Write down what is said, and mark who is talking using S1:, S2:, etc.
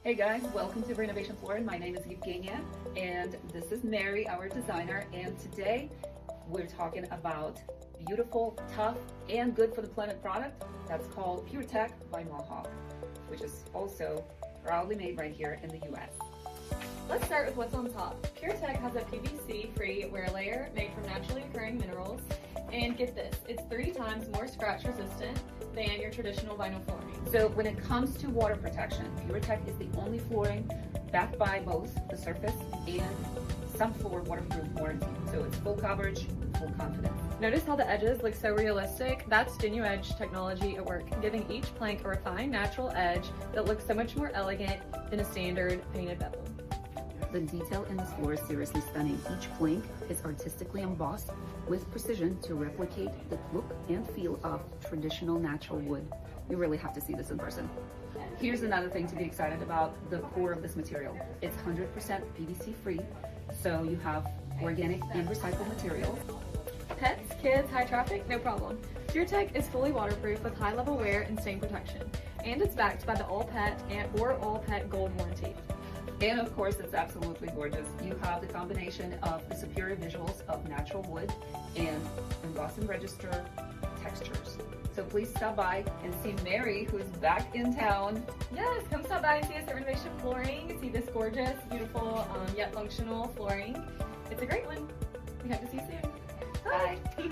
S1: Hey guys, welcome to Renovation Flooring. My name is Evgenia and this is Mary, our designer, and today we're talking about beautiful, tough, and good for the planet product that's called PureTech by Mohawk, which is also proudly made right here in the US.
S2: Let's start with what's on top. PureTech has a PVC-Free Wear Layer made from naturally occurring minerals. And get this, it's 3 times more scratch resistant than your traditional vinyl flooring.
S1: So when it comes to water protection, PureTech is the only flooring backed by both the surface and subfloor waterproof warranty. So it's full coverage, full confidence.
S2: Notice how the edges look so realistic? That's GenuEdge Technology at work, giving each plank a refined natural edge that looks so much more elegant than a standard painted bevel.
S1: The detail in this floor is seriously stunning. Each plank is artistically embossed with precision to replicate the look and feel of traditional natural wood. You really have to see this in person. Here's another thing to be excited about, the core of this material. It's 100% PVC free, so you have organic and recycled materials.
S2: Pets, kids, high traffic, no problem. PureTech is fully waterproof with high level wear and stain protection. And it's backed by the All Pet or All Pet Gold warranty.
S1: And of course, it's absolutely gorgeous. You have the combination of the superior visuals of natural wood and embossed and register textures. So please stop by and see Mary, who's back in town.
S2: Yes, come stop by and see us at Renovation Flooring. See this gorgeous, beautiful, yet functional flooring. It's a great one. We hope to see you soon. Bye.